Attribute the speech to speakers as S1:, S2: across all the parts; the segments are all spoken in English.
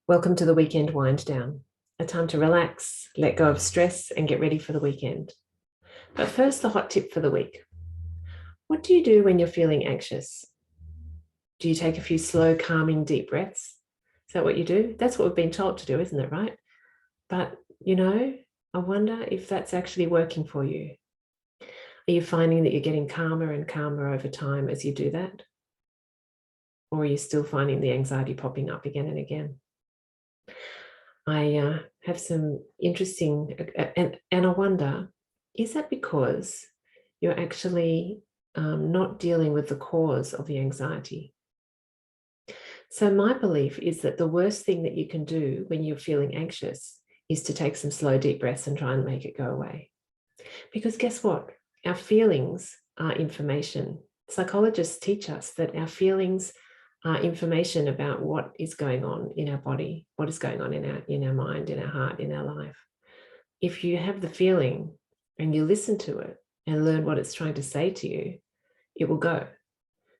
S1: Welcome to the weekend wind down, a time to relax, let go of stress, and get ready for the weekend. But first, the hot tip for the week. What do you do when you're feeling anxious? Do you take a few slow, calming, deep breaths? Is that what you do? That's what we've been told to do, isn't it, right? But, I wonder if that's actually working for you. Are you finding that you're getting calmer and calmer over time as you do that? Or are you still finding the anxiety popping up again and again? I have some interesting, and I wonder, is that because you're actually not dealing with the cause of the anxiety? So my belief is that the worst thing that you can do when you're feeling anxious is to take some slow, deep breaths and try and make it go away. Because guess what? Our feelings are information. Psychologists teach us that our feelings are information about what is going on in our body, what is going on in our mind, in our heart, in our life. If you have the feeling and you listen to it and learn what it's trying to say to you, it will go.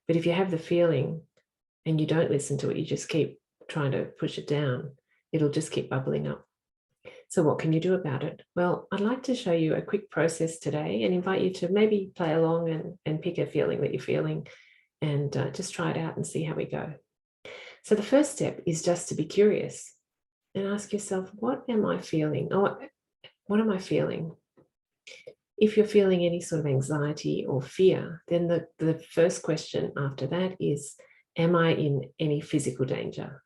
S1: But if you have the feeling and you don't listen to it, you just keep trying to push it down, it'll just keep bubbling up. So what can you do about it? Well, I'd like to show you a quick process today and invite you to maybe play along and pick a feeling that you're feeling and just try it out and see how we go. So the first step is just to be curious and ask yourself, what am I feeling? What am I feeling? If you're feeling any sort of anxiety or fear, then the first question after that is, am I in any physical danger?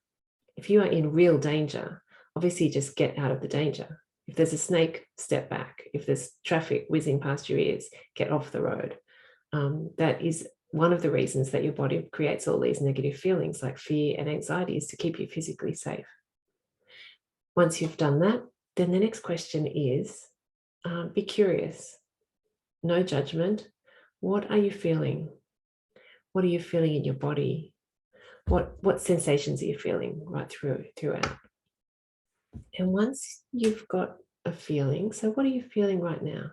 S1: If you are in real danger, obviously just get out of the danger. If there's a snake, step back. If there's traffic whizzing past your ears, get off the road. That is one of the reasons that your body creates all these negative feelings like fear and anxiety, is to keep you physically safe. Once you've done that, then the next question is, be curious. No judgment. What are you feeling? What are you feeling in your body? What sensations are you feeling right throughout? And once you've got a feeling, so what are you feeling right now?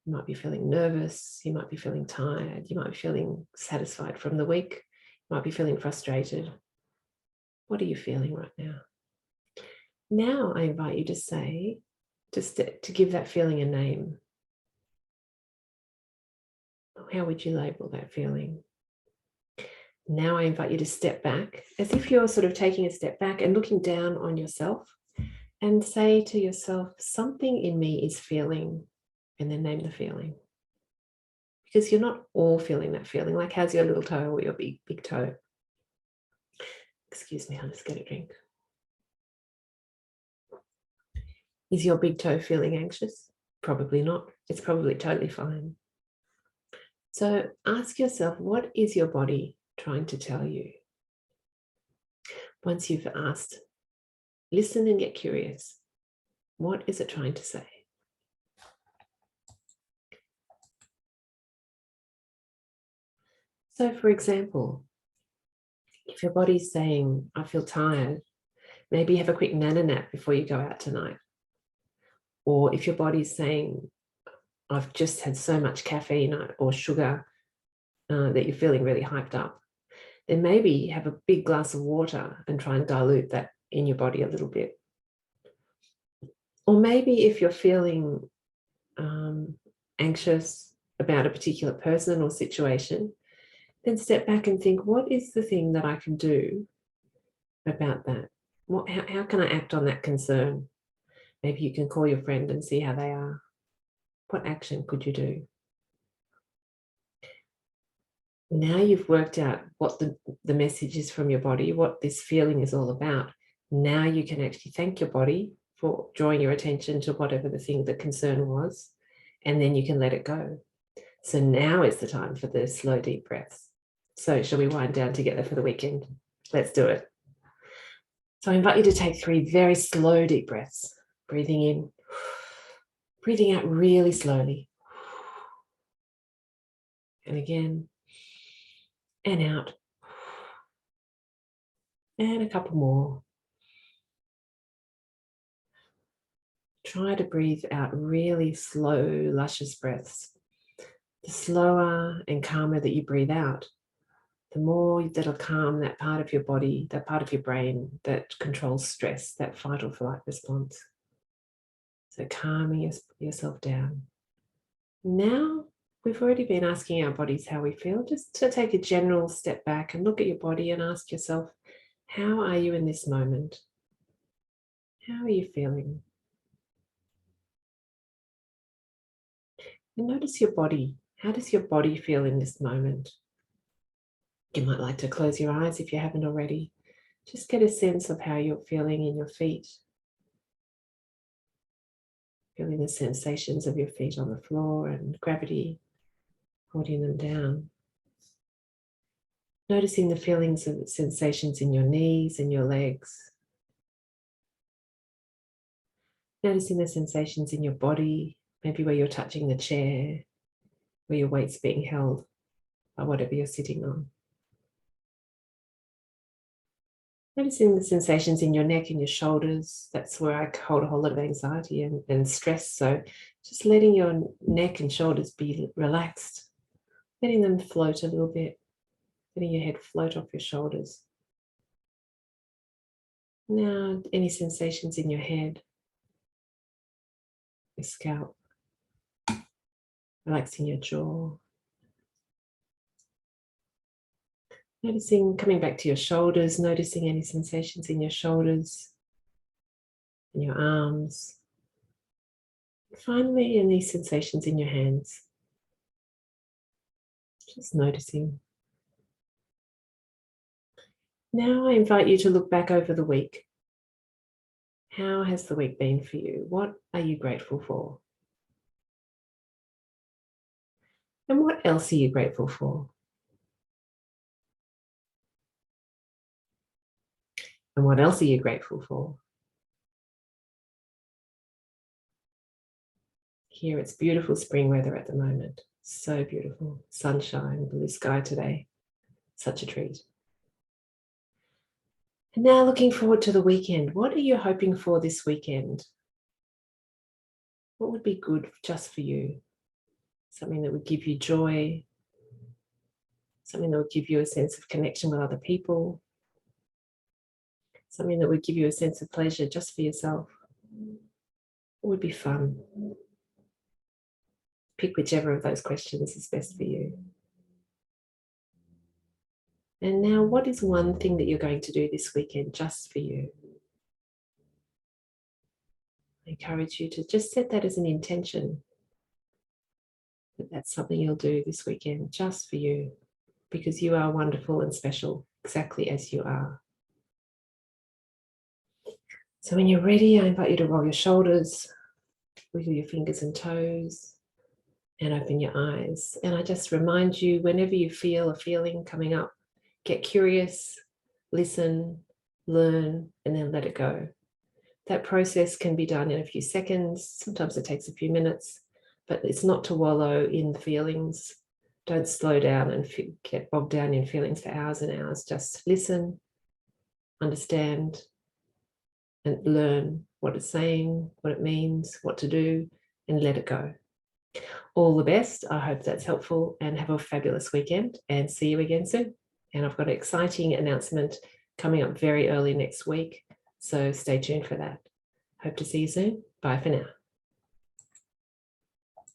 S1: You might be feeling nervous, you might be feeling tired, you might be feeling satisfied from the week, you might be feeling frustrated. What are you feeling right now? Now I invite you to say, to give that feeling a name. How would you label that feeling? Now I invite you to step back, as if you're sort of taking a step back and looking down on yourself, and say to yourself, something in me is feeling, and then name the feeling. Because you're not all feeling that feeling, like how's your little toe or your big toe? Excuse me, I'll just get a drink. Is your big toe feeling anxious? Probably not. It's probably totally fine. So ask yourself, what is your body trying to tell you? Once you've asked, listen and get curious. What is it trying to say? So, for example, if your body's saying, I feel tired, maybe have a quick nana nap before you go out tonight. Or if your body's saying, I've just had so much caffeine or sugar that you're feeling really hyped up, then maybe have a big glass of water and try and dilute that in your body a little bit. Or maybe if you're feeling anxious about a particular person or situation, then step back and think, what is the thing that I can do about that? How can I act on that concern? Maybe you can call your friend and see how they are. What action could you do? Now you've worked out what the message is from your body, what this feeling is all about. Now you can actually thank your body for drawing your attention to whatever the concern was, and then you can let it go. So now is the time for the slow, deep breaths. So shall we wind down together for the weekend? Let's do it. So I invite you to take 3 very slow, deep breaths. Breathing in, breathing out really slowly. And again, and out. And a couple more. Try to breathe out really slow, luscious breaths. The slower and calmer that you breathe out, the more that'll calm that part of your body, that part of your brain that controls stress, that fight or flight response. So calming yourself down. Now, we've already been asking our bodies how we feel, just to take a general step back and look at your body and ask yourself, how are you in this moment? How are you feeling? And notice your body. How does your body feel in this moment? You might like to close your eyes if you haven't already. Just get a sense of how you're feeling in your feet. Feeling the sensations of your feet on the floor and gravity holding them down. Noticing the feelings and sensations in your knees and your legs. Noticing the sensations in your body, maybe where you're touching the chair, where your weight's being held by whatever you're sitting on. Noticing the sensations in your neck and your shoulders. That's where I hold a whole lot of anxiety and stress. So just letting your neck and shoulders be relaxed, letting them float a little bit, letting your head float off your shoulders. Now, any sensations in your head, your scalp, relaxing your jaw. Noticing, coming back to your shoulders, noticing any sensations in your shoulders, in your arms. Finally, any sensations in your hands. Just noticing. Now I invite you to look back over the week. How has the week been for you? What are you grateful for? And what else are you grateful for? And what else are you grateful for? Here it's beautiful spring weather at the moment. So beautiful. Sunshine, blue sky today. Such a treat. And now looking forward to the weekend. What are you hoping for this weekend? What would be good just for you? Something that would give you joy. Something that would give you a sense of connection with other people. Something that would give you a sense of pleasure just for yourself. What would be fun? Pick whichever of those questions is best for you. And now, what is one thing that you're going to do this weekend just for you? I encourage you to just set that as an intention. That's something you'll do this weekend just for you, because you are wonderful and special exactly as you are. So when you're ready, I invite you to roll your shoulders, wiggle your fingers and toes, and open your eyes. And I just remind you, whenever you feel a feeling coming up, get curious, listen, learn, and then let it go. That process can be done in a few seconds. Sometimes it takes a few minutes, but it's not to wallow in the feelings. Don't slow down and get bogged down in feelings for hours and hours. Just listen, understand, and learn what it's saying, what it means, what to do, and let it go. All the best. I hope that's helpful, and have a fabulous weekend, and see you again soon. And I've got an exciting announcement coming up very early next week, so stay tuned for that. Hope to see you soon. Bye for now.